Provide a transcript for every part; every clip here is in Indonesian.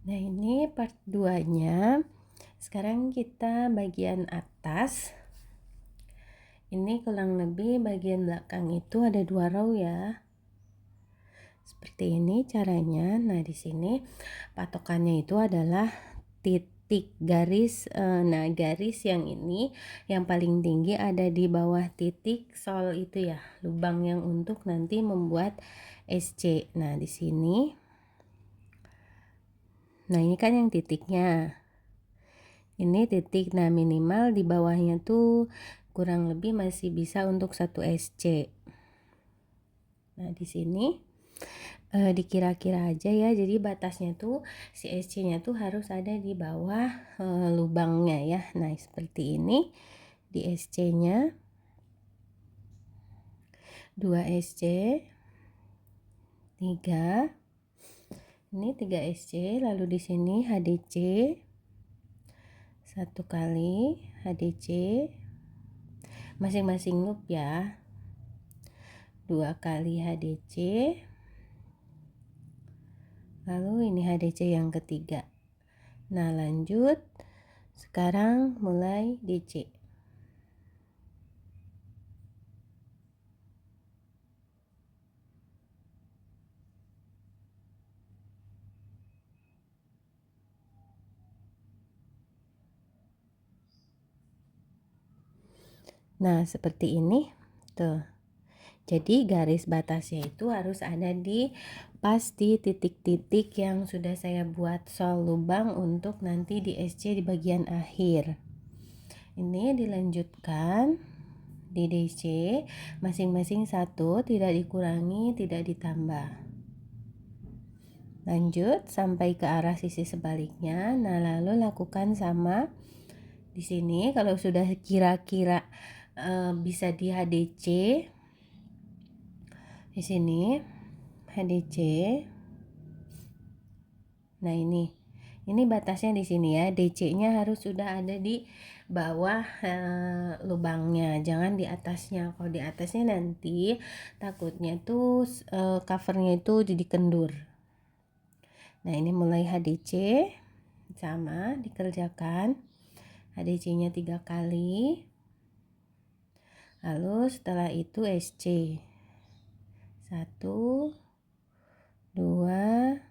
Nah, ini part 2-nya. Sekarang kita bagian atas. Ini kurang lebih bagian belakang itu ada 2 row ya. Seperti ini caranya. Nah, di sini patokannya itu adalah titik garis. Nah, garis yang ini yang paling tinggi ada di bawah titik sol itu ya, lubang yang untuk nanti membuat SC. Nah, di sini. Nah, ini kan yang titiknya. Ini titik. Nah, minimal di bawahnya tuh kurang lebih masih bisa untuk 1 SC. Nah, di sini dikira-kira aja ya. Jadi batasnya tuh si SC-nya tuh harus ada di bawah lubangnya ya. Nah, seperti ini. Di SC-nya 2 SC, 3. Ini 3 SC, lalu di sini HDC 1 kali HDC masing-masing loop ya. 2 kali HDC, lalu ini HDC yang ketiga. Nah, lanjut sekarang mulai DC. Nah, seperti ini tuh. Jadi garis batasnya itu harus ada di pas di titik-titik yang sudah saya buat sol lubang untuk nanti di SC di bagian akhir. Ini dilanjutkan di DC masing-masing 1, tidak dikurangi, tidak ditambah. Lanjut sampai ke arah sisi sebaliknya. Nah, lalu lakukan sama di sini. Kalau sudah kira-kira bisa di HDC di sini HDC. Nah, ini batasnya di sini ya. DC-nya harus sudah ada di bawah lubangnya, jangan di atasnya. Kalau di atasnya nanti takutnya tuh covernya itu jadi kendur. Nah, ini mulai HDC sama dikerjakan. HDC-nya 3 kali. Lalu setelah itu SC 1, 2,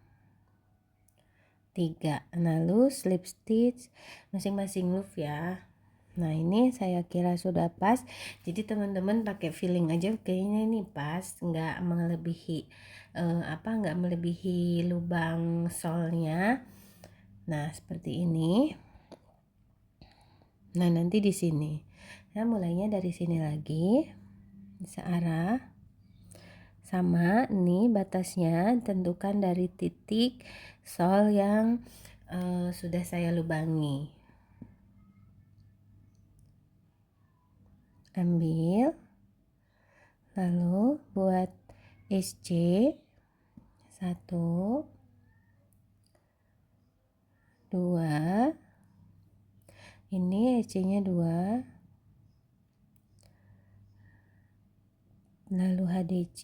3. Lalu slip stitch masing-masing loop ya. Nah, ini saya kira sudah pas. Jadi teman-teman pakai feeling aja, kayaknya ini pas, nggak melebihi nggak melebihi lubang solnya. Nah, seperti ini. Nah, nanti di sini. Nah, mulainya dari sini lagi. Searah. Sama, ini batasnya tentukan dari titik sol yang sudah saya lubangi. Ambil, lalu buat SC 1, 2. Ini SC-nya 2. Lalu HDC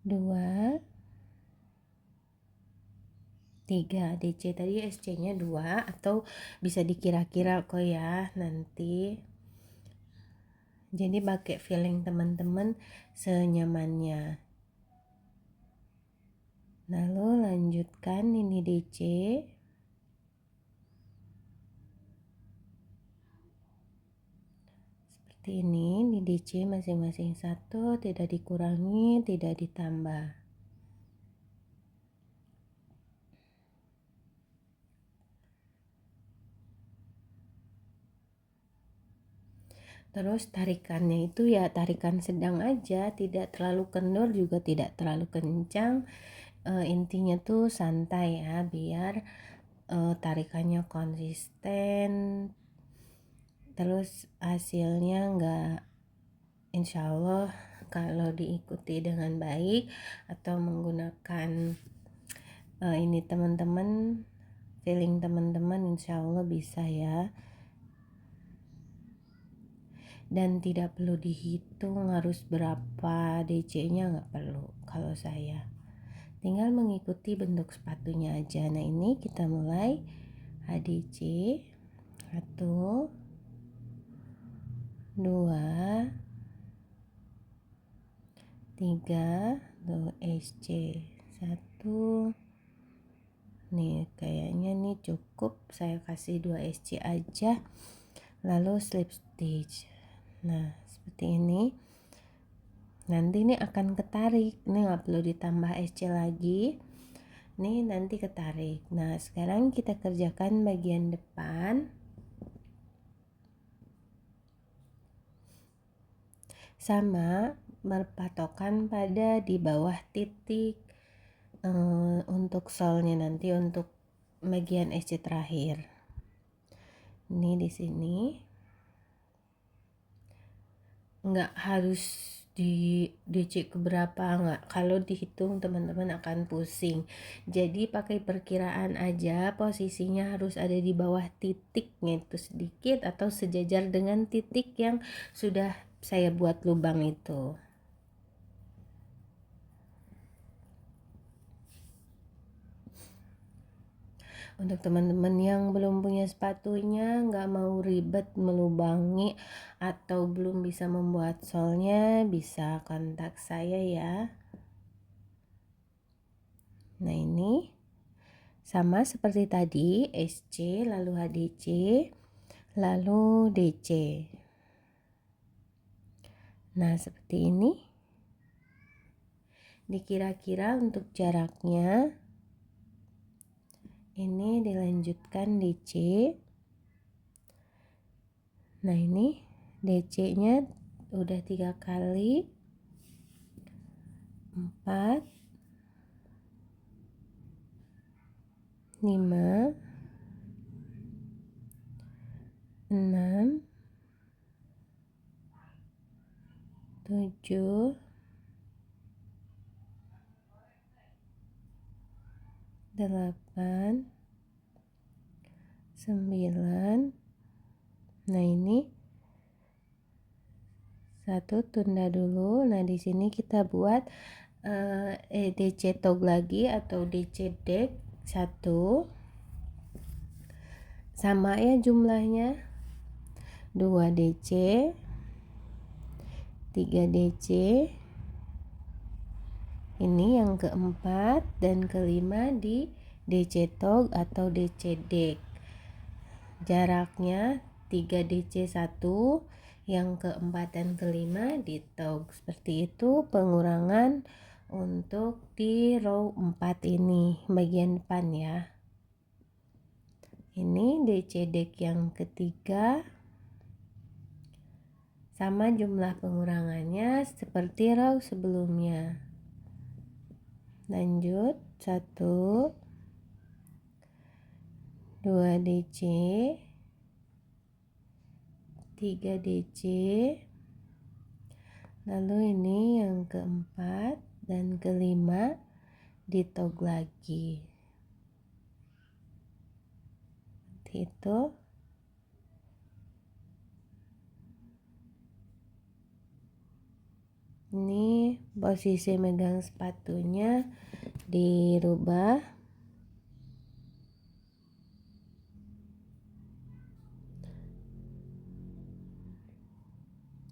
2, 3. DC tadi SC-nya 2 atau bisa dikira-kira kok ya nanti. Jadi pakai feeling teman-teman senyamannya. Lalu lanjutkan ini DC. Seperti ini di DC masing-masing 1, tidak dikurangi, tidak ditambah. Terus tarikannya itu ya tarikan sedang aja, tidak terlalu kendor juga tidak terlalu kencang. Intinya tuh santai ya, biar tarikannya konsisten. Terus hasilnya enggak, insya Allah kalau diikuti dengan baik atau menggunakan ini teman-teman, feeling teman-teman, insya Allah bisa ya. Dan tidak perlu dihitung harus berapa DC-nya, nggak perlu kalau saya. tinggal mengikuti bentuk sepatunya aja. Nah ini kita mulai HDC 1 2 3 tuh SC 1. Nih kayaknya nih cukup, saya kasih 2 SC aja, lalu slip stitch. Nah seperti ini. Nanti ini akan ketarik, ini nggak perlu ditambah SC lagi, nih nanti ketarik. Nah sekarang kita kerjakan bagian depan. Sama berpatokan pada di bawah titik untuk solnya nanti untuk bagian SC terakhir. Ini di sini nggak harus di DC keberapa, nggak, kalau dihitung teman-teman akan pusing. Jadi pakai perkiraan aja, posisinya harus ada di bawah titiknya itu sedikit atau sejajar dengan titik yang sudah saya buat lubang itu. Untuk teman-teman yang belum punya sepatunya, nggak mau ribet melubangi atau belum bisa membuat solnya, bisa kontak saya ya. Nah ini sama seperti tadi, SC lalu HDC lalu DC. Nah seperti ini. Dikira-kira untuk jaraknya ini dilanjutkan DC. Nah ini DC nya udah 3 kali, 4 5 6 7 8 9. Nah ini satu tunda dulu. Nah di sini kita buat DC tog lagi atau DC deck 1, sama ya jumlahnya, 2 DC 3 DC, ini yang keempat dan kelima di DC tog atau DC deck. Jaraknya 3 DC 1, yang keempat dan kelima di tog. Seperti itu pengurangan untuk di row 4 ini bagian depan ya. Ini DC deck yang ketiga, sama jumlah pengurangannya seperti row sebelumnya. Lanjut 1 2 DC 3 DC, lalu ini yang keempat dan kelima di tog lagi. Seperti itu. Ini posisi megang sepatunya dirubah.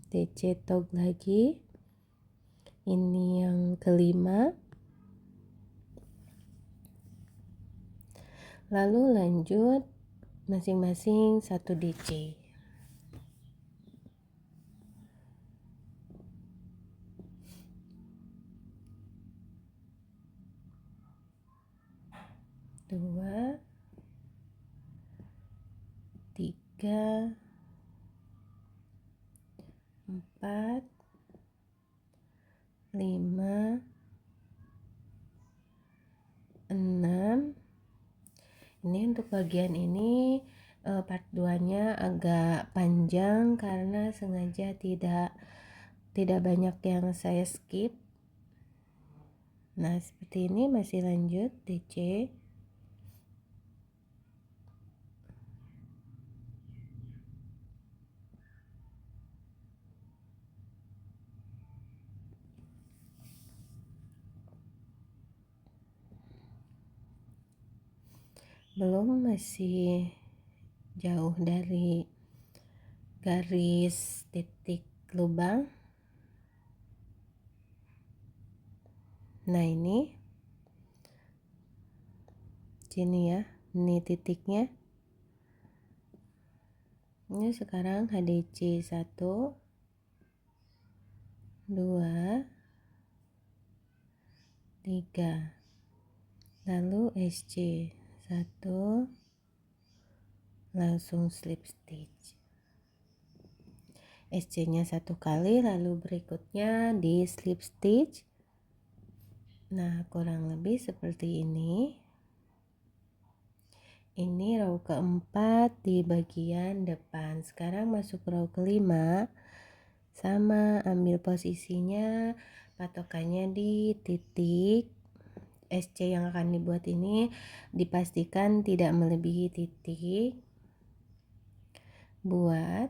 DC tog lagi. Ini yang kelima. Lalu lanjut masing-masing 1 DC. Dua, 3, 4, 5, 6. Ini untuk bagian ini part 2 nya agak panjang karena sengaja tidak banyak yang saya skip. Nah seperti ini masih lanjut DC. belum, masih jauh dari garis titik lubang. Nah ini sini ya, ini titiknya. Ini sekarang HDC 1 2 3, lalu SC 1, langsung slip stitch. SC nya 1 kali, lalu berikutnya di slip stitch. Nah kurang lebih seperti ini. Ini row keempat di bagian depan. Sekarang masuk row kelima, sama, ambil posisinya, patokannya di titik. SC yang akan dibuat ini dipastikan tidak melebihi titik. Buat,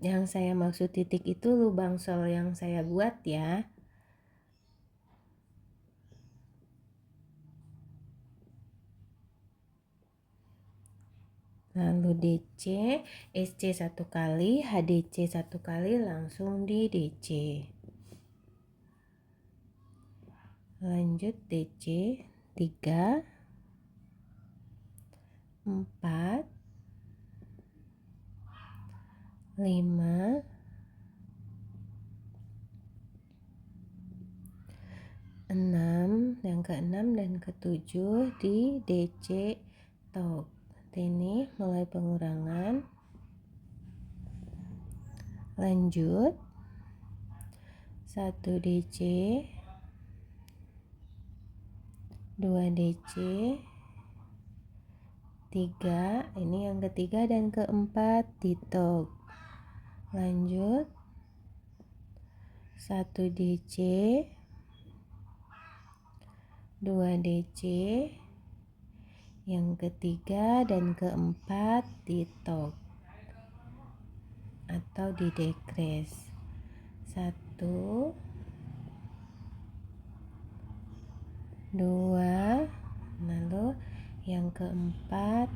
yang saya maksud titik itu lubang sol yang saya buat ya. Lalu DC, SC 1 kali, HDC 1 kali, langsung di DC. Lanjut DC 3, 4, 5, 6, yang ke-6 dan ke-7 di DC top. Ini mulai pengurangan. Lanjut 1 DC, 2 DC, 3, ini yang ketiga dan keempat di top. Lanjut 1 DC, 2 DC, yang ketiga dan keempat di top atau di decrease. 1, 2, lalu yang keempat,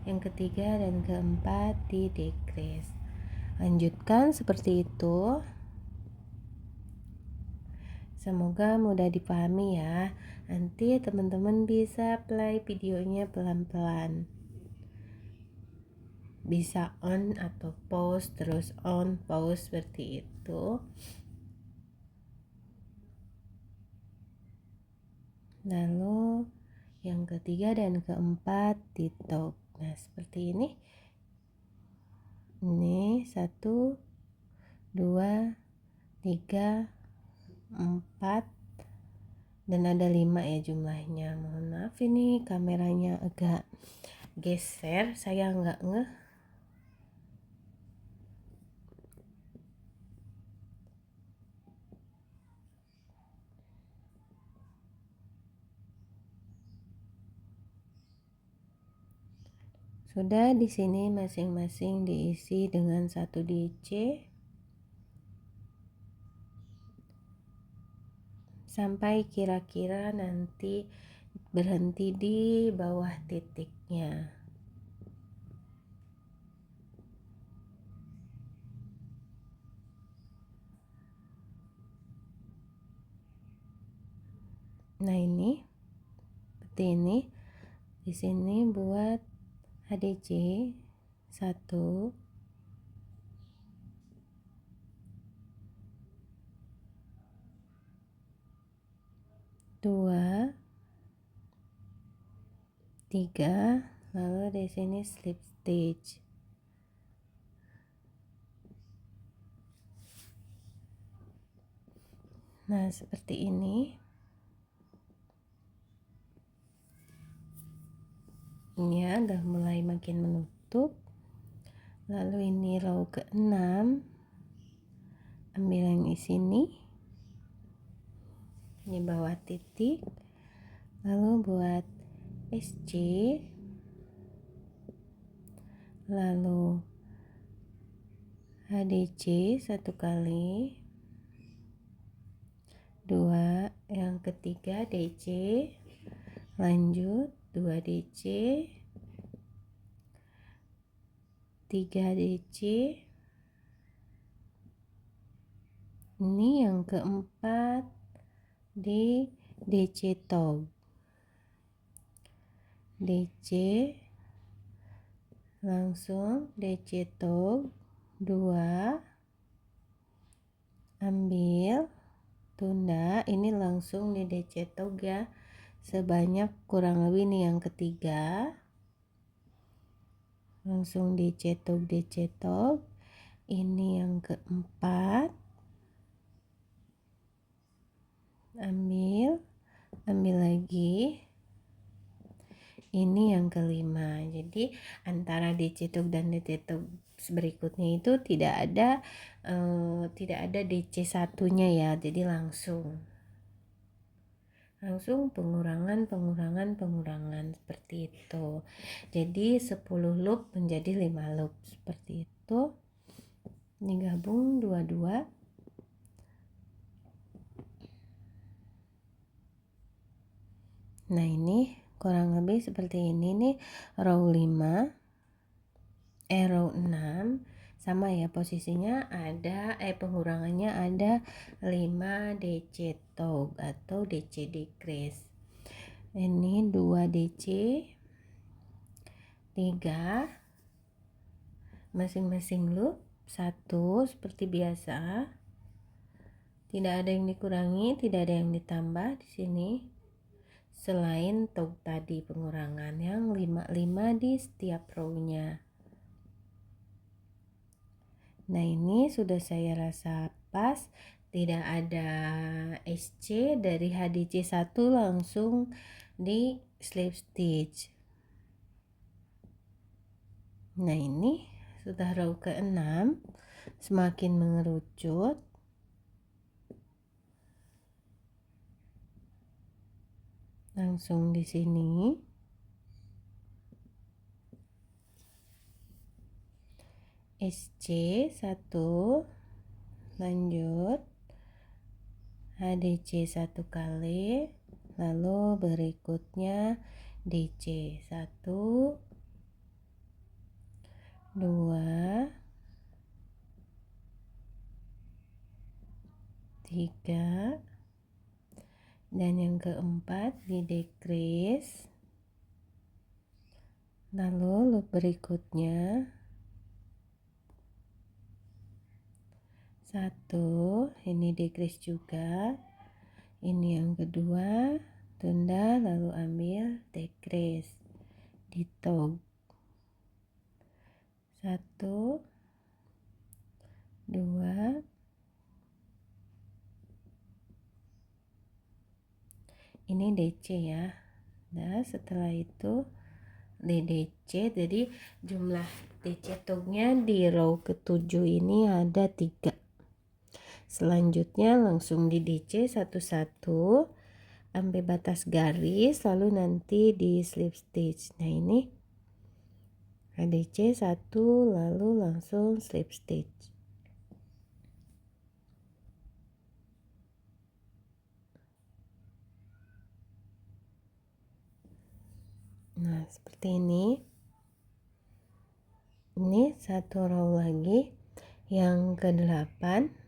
yang ketiga dan keempat di decrease. Lanjutkan seperti itu. Semoga mudah dipahami ya. Nanti teman-teman bisa play videonya pelan-pelan. Bisa on atau pause, terus on, pause seperti itu. Lalu yang ketiga dan keempat di top. Nah seperti ini. Ini 1, 2, 3, 4, dan ada 5 ya jumlahnya. Mohon maaf ini kameranya agak geser, saya nggak ngeh. Sudah, di sini masing-masing diisi dengan 1 DC sampai kira-kira nanti berhenti di bawah titiknya. Nah ini seperti ini. Di sini buat HDC 1, 2, 3, lalu di sini slip stitch. Nah seperti ini. Ini ya, udah mulai makin menutup. Lalu ini row ke-6, ambil yang di sini, ini bawah titik, lalu buat SC, lalu HDC 1 kali, 2, yang ketiga DC, lanjut 2 DC, 3 DC. Ini yang keempat di DC tog. DC, langsung DC tog 2, ambil, tunda, ini langsung di DC tog ya, sebanyak kurang lebih nih yang ketiga, langsung DC tog, ini yang keempat, ambil lagi, ini yang kelima. Jadi antara DC tog dan DC tog berikutnya itu tidak ada DC satunya ya, jadi langsung pengurangan seperti itu. Jadi 10 loop menjadi 5 loop seperti itu. Ini gabung dua-dua. Nah, ini kurang lebih seperti ini nih, row 5, row 6 sama ya posisinya, ada pengurangannya ada 5 DC tog atau DC decrease. Ini 2 DC, 3 masing-masing loop 1 seperti biasa. Tidak ada yang dikurangi, tidak ada yang ditambah di sini. Selain tog tadi pengurangan yang 5 di setiap row-nya. Nah, ini sudah saya rasa pas, tidak ada SC, dari HDC 1 langsung di slip stitch. Nah, ini sudah row ke-6, semakin mengerucut. Langsung di sini. SC 1, lanjut HDC 1 kali, lalu berikutnya DC 1, 2, 3, dan yang keempat di decrease, lalu loop berikutnya 1, ini decrease juga, ini yang kedua, tunda, lalu ambil decrease di tog 1, 2, ini DC ya. Nah, setelah itu di DC, jadi jumlah DC tognya di row ke-7 ini ada 3. Selanjutnya langsung di DC satu-satu sampai batas garis, lalu nanti di slip stitch. Nah, ini DC 1, lalu langsung slip stitch. Nah, seperti ini. Ini satu row lagi, yang ke-8.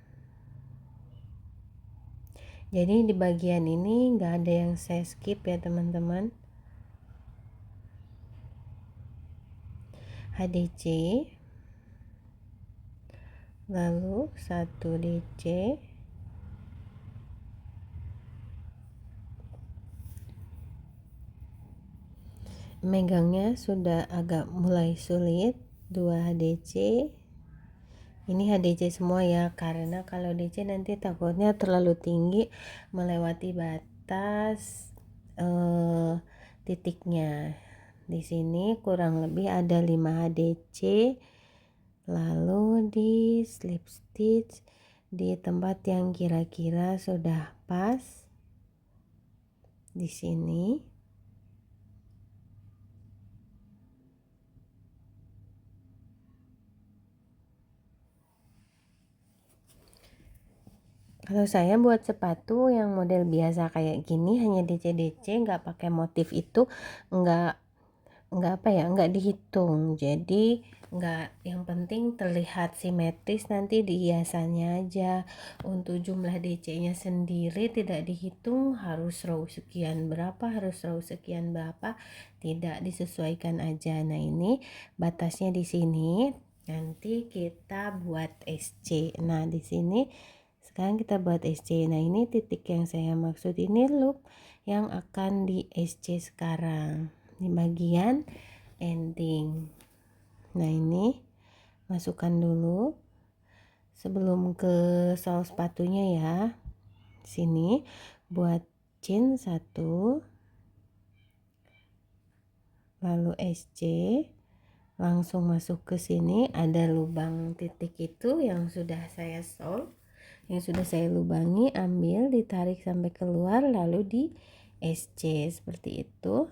Jadi di bagian ini nggak ada yang saya skip ya teman-teman. HDC, lalu 1 DC, megangnya sudah agak mulai sulit. 2 DC, ini HDC semua ya, karena kalau DC nanti takutnya terlalu tinggi melewati batas titiknya. Di sini kurang lebih ada 5 HDC, lalu di slip stitch di tempat yang kira-kira sudah pas di sini. Kalau saya buat sepatu yang model biasa kayak gini, hanya DC-DC, nggak pakai motif itu, nggak nggak dihitung. Jadi yang penting terlihat simetris, nanti di hiasannya aja. Untuk jumlah DC-nya sendiri tidak dihitung, harus row sekian berapa, tidak, disesuaikan aja. Nah, ini batasnya di sini. Nanti kita buat SC. Nah, di sini sekarang kita buat SC. Nah, ini titik yang saya maksud, ini loop yang akan di SC sekarang di bagian ending. Nah, ini masukkan dulu sebelum ke sol sepatunya ya. Sini buat chain 1, lalu SC, langsung masuk ke sini, ada lubang titik itu yang sudah saya sol, yang sudah saya lubangi, ambil, ditarik sampai keluar, lalu di SC seperti itu.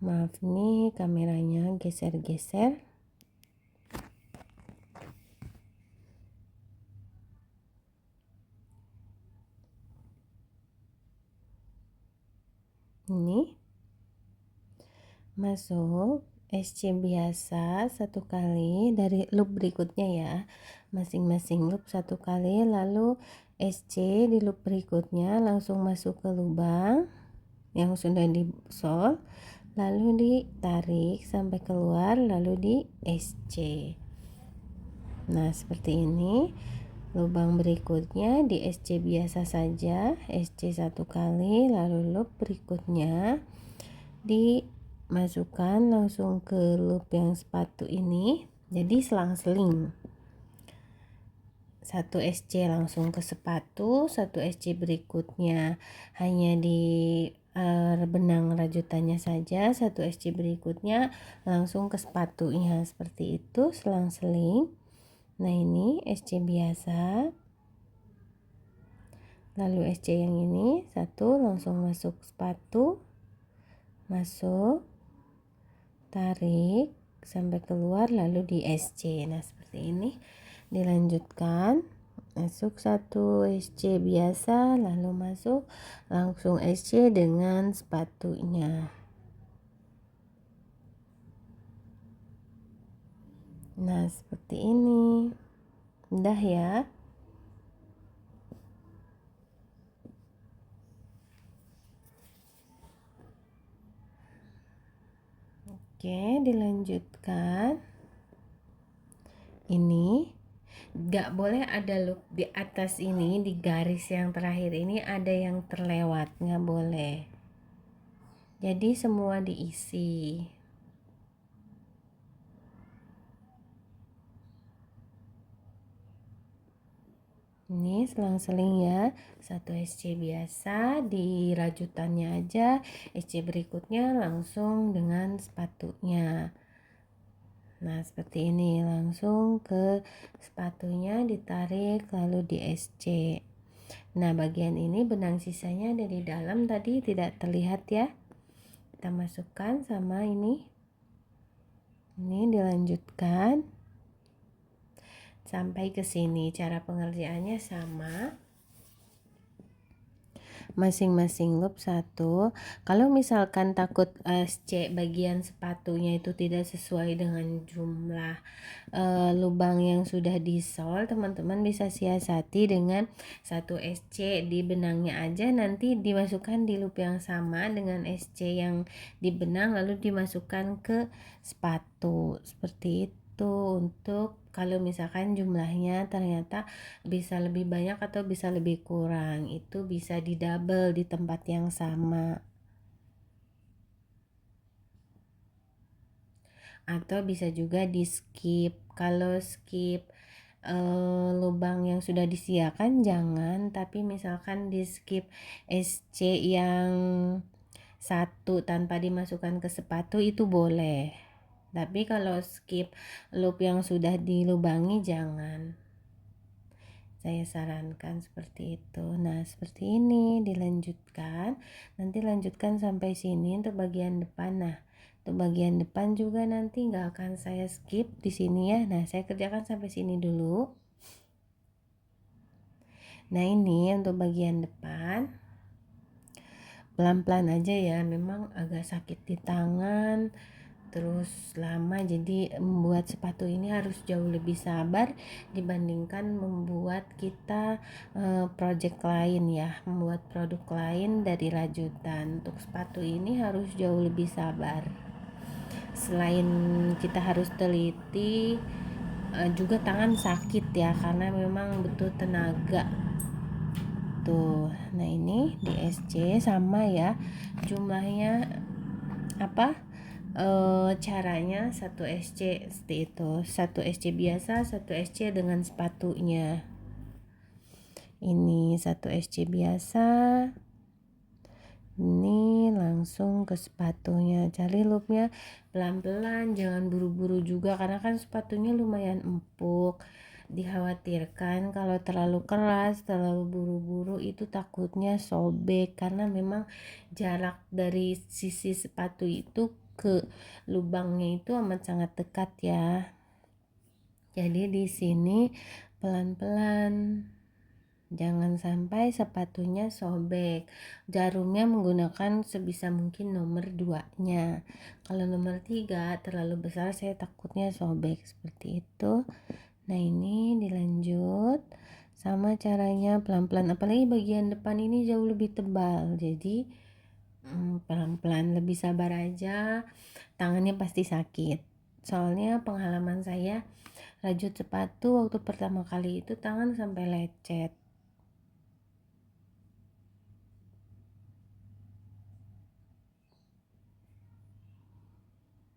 Maaf nih, kameranya geser-geser. Ini masuk SC biasa 1 kali, dari loop berikutnya ya, masing-masing loop 1 kali, lalu SC di loop berikutnya langsung masuk ke lubang yang sudah di sol, lalu ditarik sampai keluar, lalu di SC. Nah, seperti ini. Lubang berikutnya di SC biasa saja, SC 1 kali, lalu loop berikutnya dimasukkan langsung ke loop yang sepatu ini, jadi selang-seling. 1 SC langsung ke sepatu, 1 SC berikutnya hanya di benang rajutannya saja, 1 SC berikutnya langsung ke sepatunya, seperti itu, selang-seling. Nah, ini SC biasa, lalu SC yang ini 1 langsung masuk sepatu, masuk, tarik sampai keluar, lalu di SC. Nah, seperti ini. Dilanjutkan, masuk 1 SC biasa, lalu masuk langsung SC dengan sepatunya. Nah, seperti ini. Udah ya. Oke, dilanjutkan. Ini nggak boleh ada loop di atas ini, di garis yang terakhir ini ada yang terlewat, nggak boleh. Jadi semua diisi. Ini selang-seling ya, 1 SC biasa di rajutannya aja, SC berikutnya langsung dengan sepatunya. Nah, seperti ini, langsung ke sepatunya ditarik, lalu di SC. Nah, bagian ini benang sisanya ada di dalam, tadi tidak terlihat ya. Kita masukkan sama ini dilanjutkan sampai ke sini. Cara pengerjaannya sama, masing-masing loop 1. Kalau misalkan takut C bagian sepatunya itu tidak sesuai dengan jumlah lubang yang sudah disol, teman-teman bisa siasati dengan 1 SC di benangnya aja, nanti dimasukkan di loop yang sama dengan SC yang di benang, lalu dimasukkan ke sepatu, seperti itu. Untuk kalau misalkan jumlahnya ternyata bisa lebih banyak atau bisa lebih kurang, itu bisa di double di tempat yang sama, atau bisa juga di skip. Kalau skip lubang yang sudah disediakan jangan, tapi misalkan di skip SC yang 1 tanpa dimasukkan ke sepatu itu boleh, tapi kalau skip loop yang sudah dilubangi jangan, saya sarankan seperti itu. Nah, seperti ini dilanjutkan, nanti lanjutkan sampai sini untuk bagian depan. Nah, untuk bagian depan juga nanti nggak akan saya skip di sini ya. Nah, saya kerjakan sampai sini dulu. Nah ini untuk bagian depan pelan-pelan aja ya, memang agak sakit di tangan terus lama, jadi membuat sepatu ini harus jauh lebih sabar dibandingkan membuat kita project lain ya, membuat produk lain dari rajutan. Untuk sepatu ini harus jauh lebih sabar. Selain kita harus teliti, juga tangan sakit ya, karena memang butuh tenaga tuh. Nah ini di SC sama ya jumlahnya, apa caranya 1 SC seperti itu, 1 SC biasa, 1 SC dengan sepatunya. Ini 1 SC biasa, ini langsung ke sepatunya. Cari loopnya pelan-pelan, jangan buru-buru juga karena kan sepatunya lumayan empuk. Dikhawatirkan kalau terlalu keras, terlalu buru-buru itu takutnya sobek, karena memang jarak dari sisi sepatu itu ke lubangnya itu amat sangat dekat ya. Jadi di sini pelan-pelan, jangan sampai sepatunya sobek. Jarumnya menggunakan sebisa mungkin nomor 2 nya. Kalau nomor 3 terlalu besar, saya takutnya sobek seperti itu. Nah ini dilanjut sama caranya pelan-pelan, apalagi bagian depan ini jauh lebih tebal, jadi pelan-pelan, lebih sabar aja. Tangannya pasti sakit, soalnya pengalaman saya rajut sepatu waktu pertama kali itu tangan sampai lecet.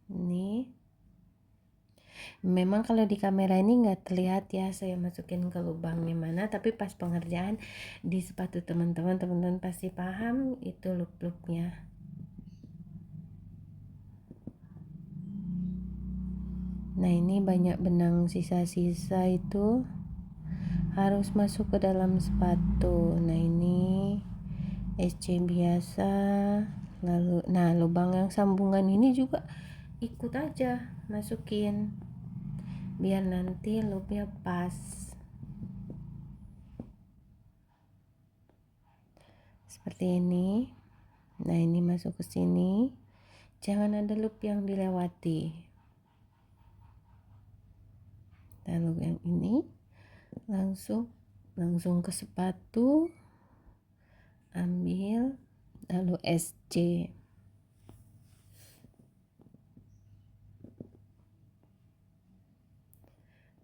Ini memang kalau di kamera ini nggak terlihat ya saya masukin ke lubangnya mana, tapi pas pengerjaan di sepatu teman-teman pasti paham itu loop-loopnya. Nah ini banyak benang sisa-sisa itu harus masuk ke dalam sepatu. Nah ini SC biasa, lalu nah lubang yang sambungan ini juga ikut aja masukin biar nanti loopnya pas seperti ini. Nah ini masuk ke sini, jangan ada loop yang dilewati. Lalu yang ini langsung ke sepatu, ambil lalu SC.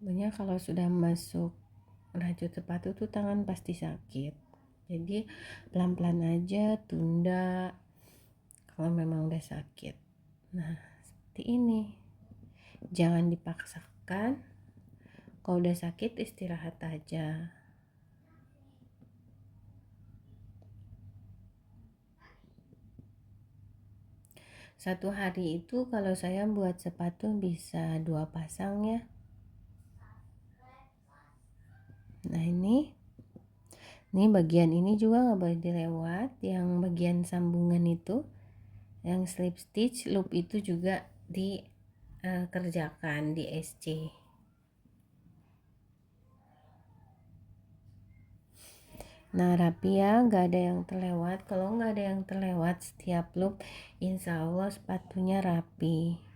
Banyak kalau sudah masuk rajut sepatu tuh tangan pasti sakit, jadi pelan-pelan aja, tunda kalau memang udah sakit. Nah seperti ini, jangan dipaksakan, kalau udah sakit istirahat aja. Satu hari itu kalau saya buat sepatu bisa 2 pasang ya. Nah ini bagian ini juga nggak boleh dilewat, yang bagian sambungan itu, yang slip stitch loop itu juga dikerjakan di SC. Nah rapi ya, nggak ada yang terlewat. Kalau nggak ada yang terlewat setiap loop, insya Allah sepatunya rapi.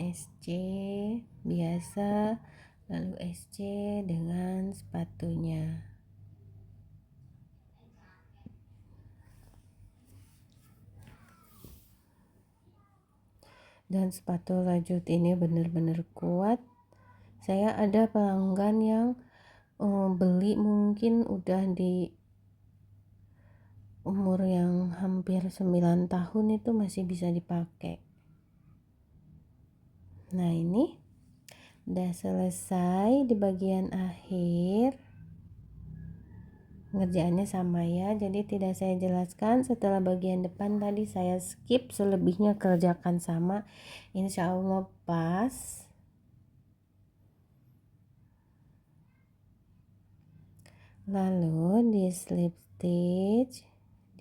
SC biasa, lalu SC dengan sepatunya. Dan sepatu rajut ini benar-benar kuat. Saya ada pelanggan yang beli mungkin udah di umur yang hampir 9 tahun itu masih bisa dipakai. Nah ini udah selesai di bagian akhir. Ngerjaannya sama ya, jadi tidak saya jelaskan. Setelah bagian depan tadi saya skip, selebihnya kerjakan sama, insya Allah pas. Lalu di slip stitch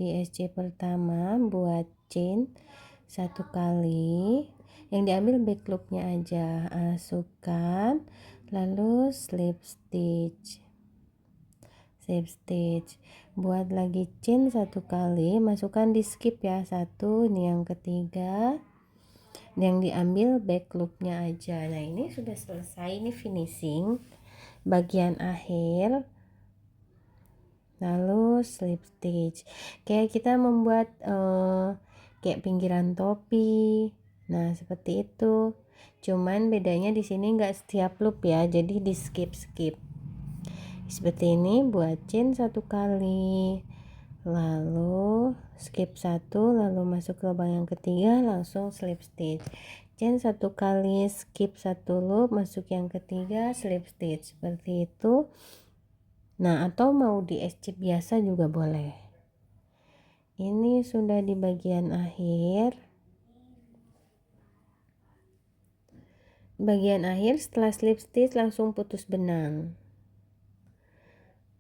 di SC pertama buat chain 1 kali, yang diambil back loopnya aja, masukkan, lalu slip stitch, buat lagi chain 1 kali, masukkan di skip ya, 1, ini yang ketiga, yang diambil back loopnya aja. Nah ini sudah selesai, ini finishing bagian akhir. Lalu slip stitch, kayak kita membuat kayak pinggiran topi. Nah seperti itu, cuman bedanya di sini nggak setiap loop ya, jadi di skip seperti ini. Buat chain 1 kali, lalu skip 1, lalu masuk ke lubang yang ketiga, langsung slip stitch, chain 1 kali, skip 1 loop, masuk yang ketiga, slip stitch, seperti itu. Nah atau mau di SC biasa juga boleh. Ini sudah di bagian akhir. Bagian akhir setelah slip stitch langsung putus benang.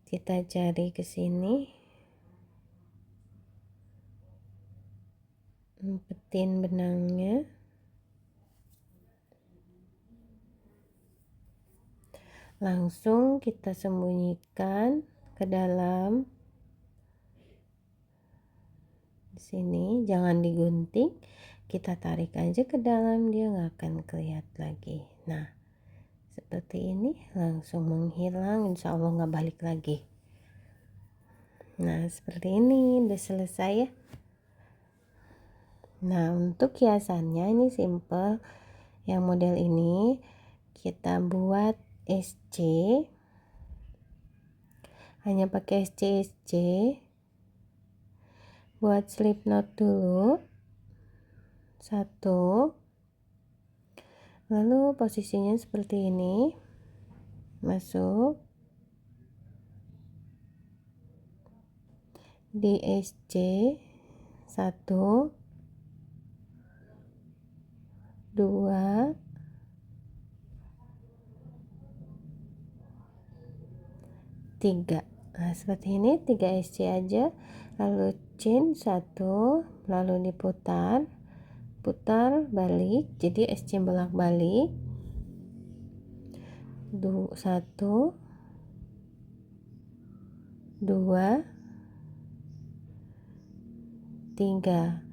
Kita cari ke sini, umpetin benangnya, langsung kita sembunyikan ke dalam. Di sini jangan digunting, kita tarik aja ke dalam, dia nggak akan kelihatan lagi. Nah seperti ini, langsung menghilang, insya Allah nggak balik lagi. Nah seperti ini udah selesai ya. Nah untuk hiasannya ini simple, yang model ini kita buat SC, hanya pakai SC. Buat slip knot dulu 1, lalu posisinya seperti ini, masuk di SC 1, 2, 3. Nah seperti ini, 3 SC aja, lalu chain 1, lalu diputar, putar balik, jadi SC bolak balik, 1, 2, 3,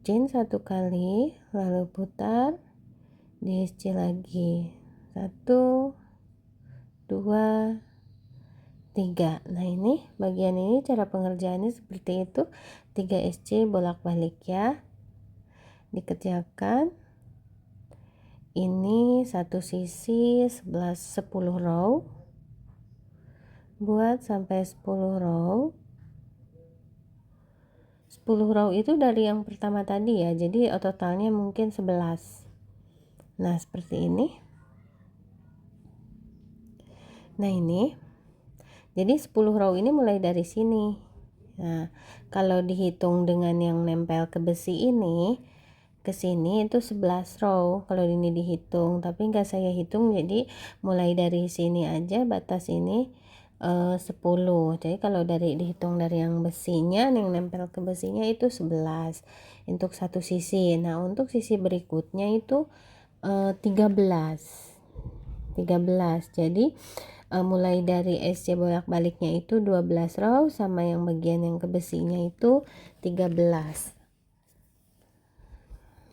chain 1 kali, lalu putar di SC lagi, 1, 2, 3. Nah ini bagian ini cara pengerjaannya seperti itu, 3 SC bolak balik ya, dikerjakan. Ini satu sisi 10 row, buat sampai 10 row. 10 row itu dari yang pertama tadi ya, jadi totalnya mungkin 11. Nah seperti ini. Nah ini, jadi 10 row ini mulai dari sini. Nah kalau dihitung dengan yang nempel ke besi ini, ke sini itu 11 row kalau ini dihitung, tapi enggak saya hitung, jadi mulai dari sini aja batas ini 10. Jadi kalau dihitung dari yang besinya, yang nempel ke besinya itu 11 untuk satu sisi. Nah untuk sisi berikutnya itu 13. Jadi mulai dari SC bolak baliknya itu 12 row, sama yang bagian yang ke besinya itu 13.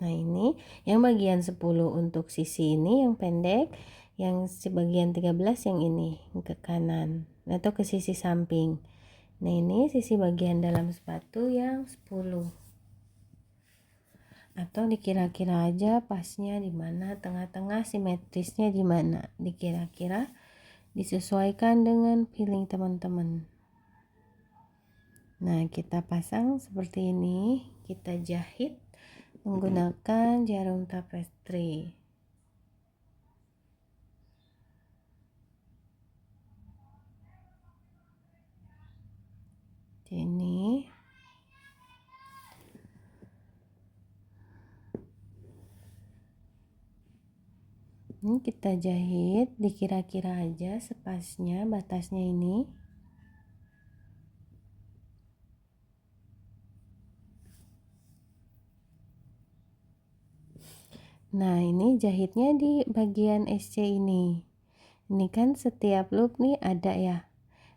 Nah ini yang bagian 10 untuk sisi ini yang pendek, yang sebagian 13 yang ini ke kanan atau ke sisi samping. Nah ini sisi bagian dalam sepatu yang 10. Atau dikira-kira aja pasnya di mana, tengah-tengah simetrisnya di mana, dikira-kira, disesuaikan dengan feeling teman-teman. Nah kita pasang seperti ini, kita jahit menggunakan jarum tapestry. Ini kita jahit, dikira-kira aja sepasnya, batasnya ini. Nah, ini jahitnya di bagian SC ini. Ini kan setiap loop nih ada ya.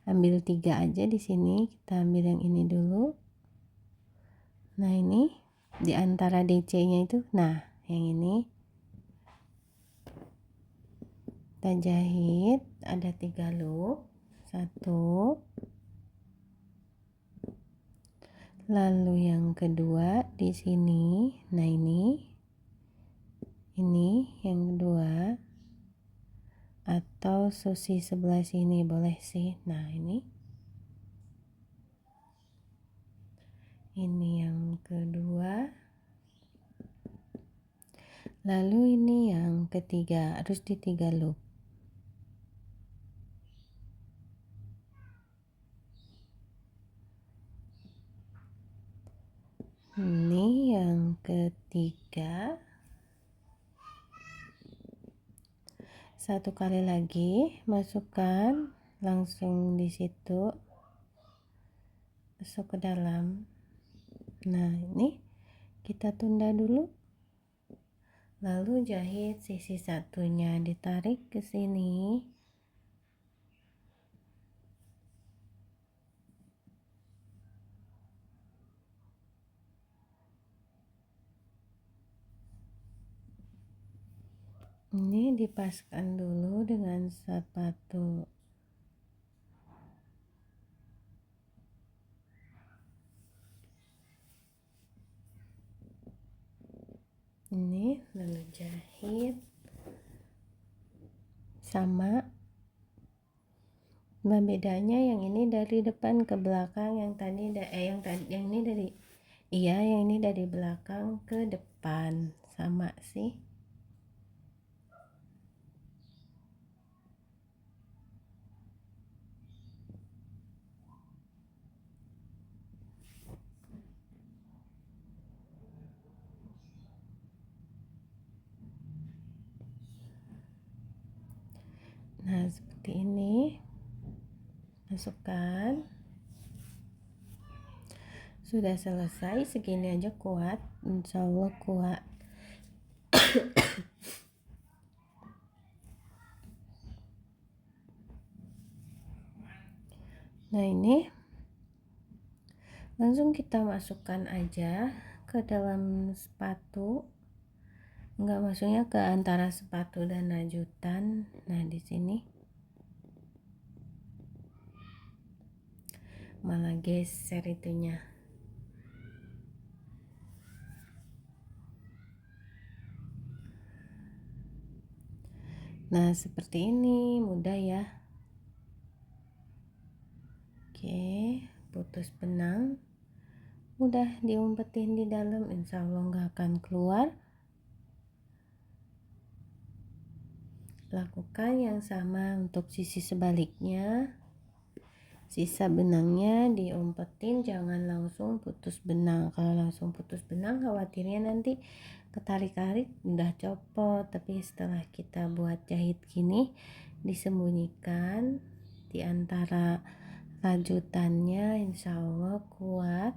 Ambil 3 aja di sini. Kita ambil yang ini dulu. Nah, ini di antara DC-nya itu. Nah, yang ini kita jahit ada 3 loop. 1, lalu yang kedua di sini. Nah, ini yang kedua, atau susi sebelah sini boleh sih. Nah, ini yang kedua, lalu ini yang ketiga, harus di 3 loop. Ini yang ketiga, 1 kali lagi masukkan langsung di situ, masuk ke dalam. Nah, ini kita tunda dulu, lalu jahit sisi satunya, ditarik ke sini. Ini dipaskan dulu dengan sepatu. Ini lalu jahit sama. Nah, bedanya yang ini dari depan ke belakang, yang ini dari yang ini dari belakang ke depan. Sama sih. Nah, seperti ini. Masukkan. Sudah selesai, segini aja kuat, insya Allah kuat. Nah, ini langsung kita masukkan aja ke dalam sepatu. Enggak, maksudnya ke antara sepatu dan rajutan. Nah, di sini malah geser itunya. Nah, seperti ini, mudah ya. Oke, putus benang udah diumpetin di dalam, insya Allah nggak akan keluar. Lakukan yang sama untuk sisi sebaliknya. Sisa benangnya diumpetin, jangan langsung putus benang. Kalau langsung putus benang khawatirnya nanti ketarik-tarik udah copot. Tapi setelah kita buat jahit gini, disembunyikan di antara rajutannya, insya Allah kuat.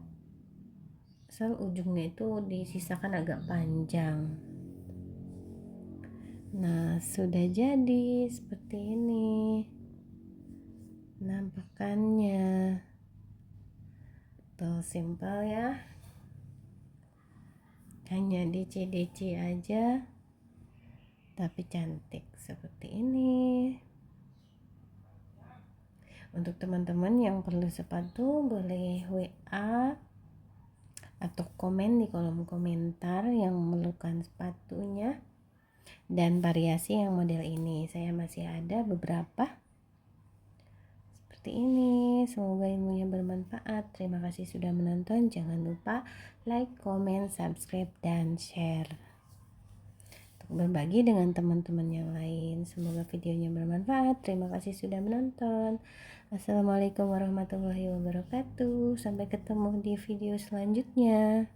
Asal ujungnya itu disisakan agak panjang. Nah, sudah jadi seperti ini penampakannya. Tuh, simple ya, hanya DC-DC aja tapi cantik seperti ini. Untuk teman-teman yang perlu sepatu boleh WA atau komen di kolom komentar yang memerlukan sepatunya dan variasi yang model ini. Saya masih ada beberapa seperti ini. Semoga ilmunya bermanfaat. Terima kasih sudah menonton. Jangan lupa like, comment, subscribe, dan share untuk berbagi dengan teman-teman yang lain. Semoga videonya bermanfaat. Terima kasih sudah menonton. Assalamualaikum warahmatullahi wabarakatuh. Sampai ketemu di video selanjutnya.